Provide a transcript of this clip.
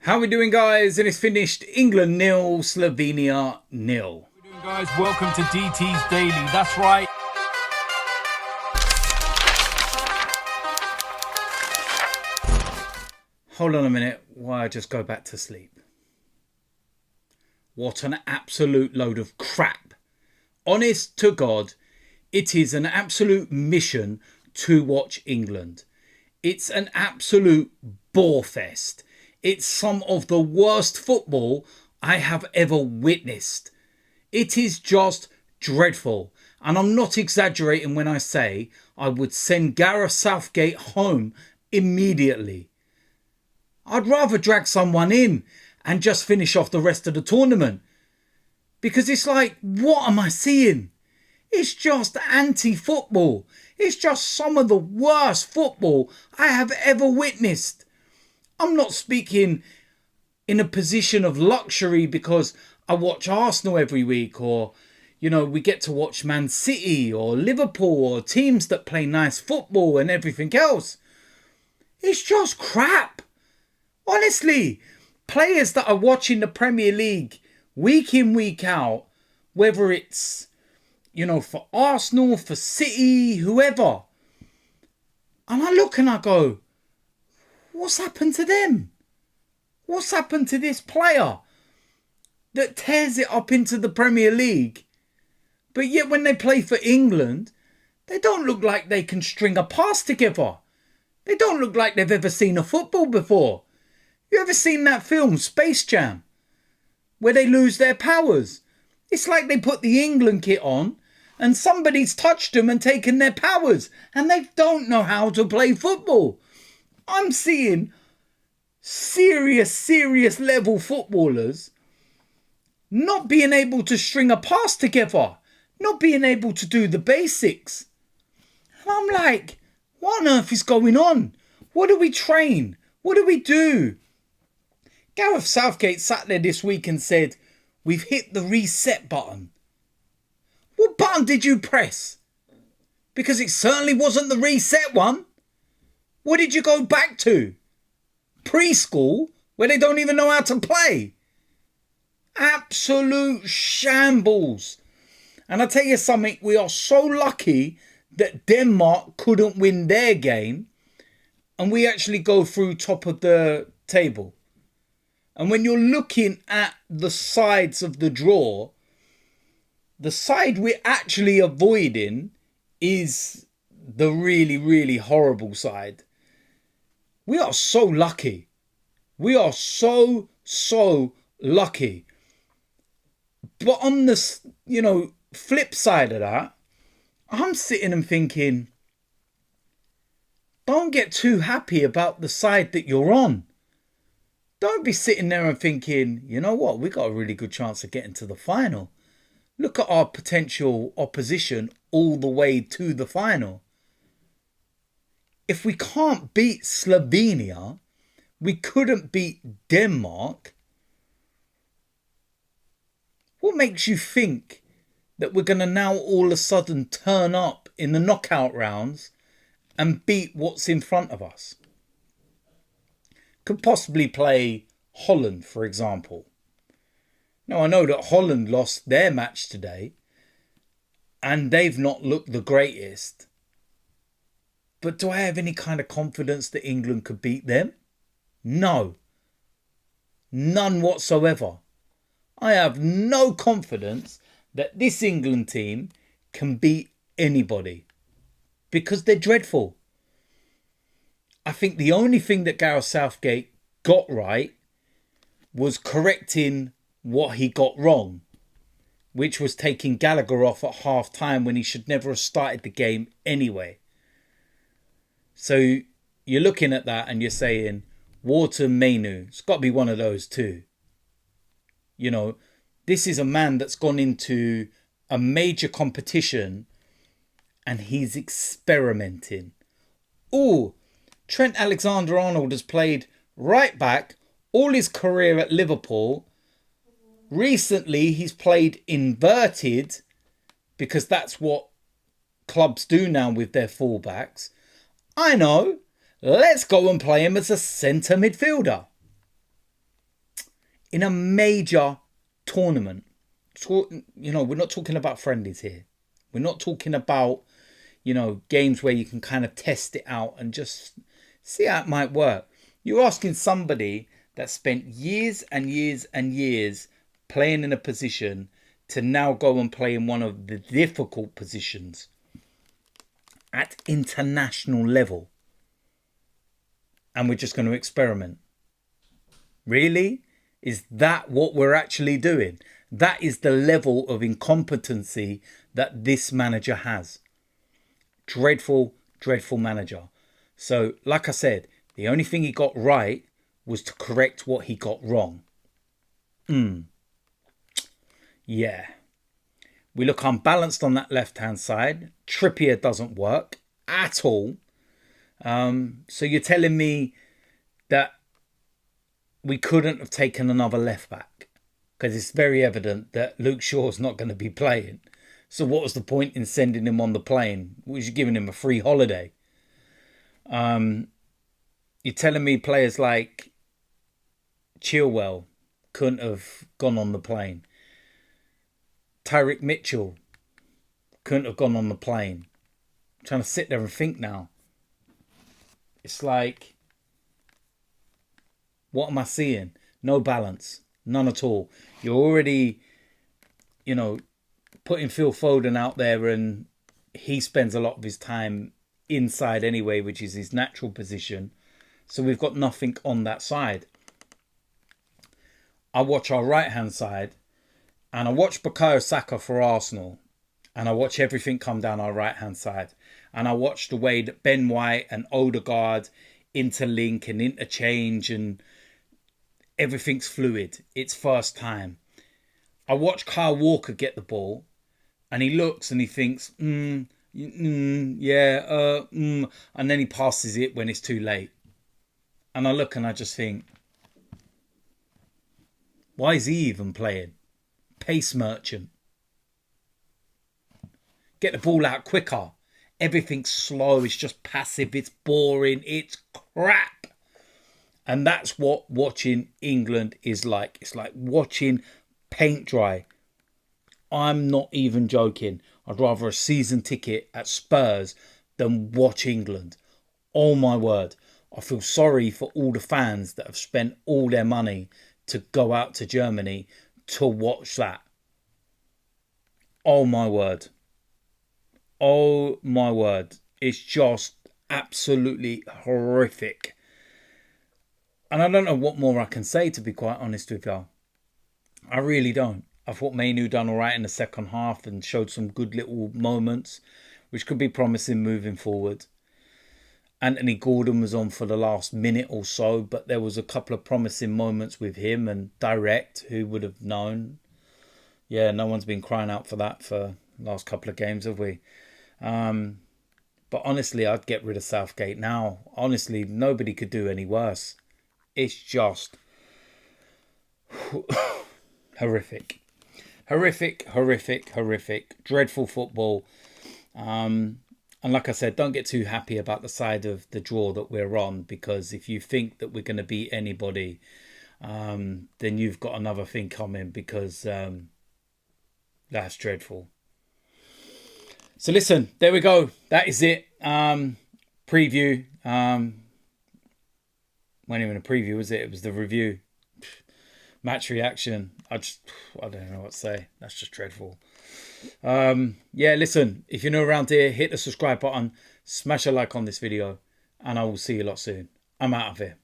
How we doing, guys? And it's finished. England 0, Slovenia 0. How we doing, guys? Welcome to DT's Daily. That's right. Hold on a minute while I just go back to sleep. What an absolute load of crap. Honest to God, it is an absolute mission to watch England. It's an absolute bore fest. It's some of the worst football I have ever witnessed. It is just dreadful. And I'm not exaggerating when I say I would send Gareth Southgate home immediately. I'd rather drag someone in and just finish off the rest of the tournament. Because it's like, what am I seeing? It's just anti-football. It's just some of the worst football I have ever witnessed. I'm not speaking in a position of luxury because I watch Arsenal every week, or, you know, we get to watch Man City or Liverpool or teams that play nice football and everything else. It's just crap. Honestly, players that are watching the Premier League week in, week out, whether it's, you know, for Arsenal, for City, whoever. And I look and I go, what's happened to them? What's happened to this player that tears it up into the Premier League? But yet when they play for England, they don't look like they can string a pass together. They don't look like they've ever seen a football before. You ever seen that film, Space Jam, where they lose their powers? It's like they put the England kit on and somebody's touched them and taken their powers and they don't know how to play football. I'm seeing serious level footballers not being able to string a pass together, not being able to do the basics. And I'm like, what on earth is going on? What do we train? What do we do? Gareth Southgate sat there this week and said, we've hit the reset button. What button did you press? Because it certainly wasn't the reset one. What did you go back to? Preschool, where they don't even know how to play. Absolute shambles. And I tell you something, we are so lucky that Denmark couldn't win their game and we actually go through top of the table. And when you're looking at the sides of the draw, the side we're actually avoiding is the really horrible side. We are so lucky. We are so lucky. But on the, you know, flip side of that, I'm sitting and thinking, don't get too happy about the side that you're on. Don't be sitting there and thinking, you know what, we got a really good chance of getting to the final. Look at our potential opposition all the way to the final. If we can't beat Slovenia, we couldn't beat Denmark. What makes you think that we're going to now all of a sudden turn up in the knockout rounds and beat what's in front of us? Could possibly play Holland, for example. Now, I know that Holland lost their match today and they've not looked the greatest. But do I have any kind of confidence that England could beat them? No. None whatsoever. I have no confidence that this England team can beat anybody because they're dreadful. I think the only thing that Gareth Southgate got right was correcting what he got wrong, which was taking Gallagher off at half time when he should never have started the game anyway. So you're looking at that and you're saying, Wharton, Mainu, it's got to be one of those two. You know, this is a man that's gone into a major competition and he's experimenting. Oh, Trent Alexander-Arnold has played right back all his career at Liverpool. Recently, he's played inverted because that's what clubs do now with their fullbacks. I know. Let's go and play him as a centre midfielder. in a major tournament. You know, we're not talking about friendlies here. We're not talking about, you know, games where you can kind of test it out and just see how it might work. You're asking somebody that spent years and years and years playing in a position to now go and play in one of the difficult positions at international level. And we're just going to experiment. Really? Is that what we're actually doing? That is the level of incompetency that this manager has. Dreadful, dreadful manager. So, like I said, the only thing he got right was to correct what he got wrong. Yeah. We look unbalanced on that left-hand side. Trippier doesn't work at all. So you're telling me that we couldn't have taken another left back? Because it's very evident that Luke Shaw's not going to be playing. So what was the point in sending him on the plane? Was you giving him a free holiday? You're telling me players like Chilwell couldn't have gone on the plane. Tyrick Mitchell couldn't have gone on the plane. I'm trying to sit there and think now. It's like, what am I seeing? No balance. None at all. You're already, you know, putting Phil Foden out there, and he spends a lot of his time inside anyway, which is his natural position. So we've got nothing on that side. I watch our right-hand side, and I watch Bukayo Saka for Arsenal, and I watch everything come down our right-hand side. And I watch the way that Ben White and Odegaard interlink and interchange, and everything's fluid. It's first time. I watch Kyle Walker get the ball, and he looks and he thinks, and then he passes it when it's too late. And I look and I just think, why is he even playing? Pace merchant. Get the ball out quicker. Everything's slow. It's just passive. It's boring. It's crap. And that's what watching England is like. It's like watching paint dry. I'm not even joking. I'd rather a season ticket at Spurs than watch England. Oh my word. I feel sorry for all the fans that have spent all their money to go out to Germany to watch that. Oh my word. Oh my word. It's just absolutely horrific. And I don't know what more I can say, to be quite honest with you. I really don't. I thought Mainu done all right in the second half and showed some good little moments, which could be promising moving forward. Anthony Gordon was on for the last minute or so, but there was a couple of promising moments with him, and Direct, who would have known. Yeah, no one's been crying out for that for the last couple of games, have we? But honestly, I'd get rid of Southgate now. Honestly, nobody could do any worse. It's just horrific. Horrific. Dreadful football. And like I said, don't get too happy about the side of the draw that we're on, because if you think that we're going to beat anybody, then you've got another thing coming, because that's dreadful. So listen, there we go. That is it. Preview. Wasn't even a preview, was it? It was the review. Match reaction. I don't know what to say. That's just dreadful. Yeah, listen, if you're new around here, hit the subscribe button, smash a like on this video, and I will see you lot soon. I'm out of here.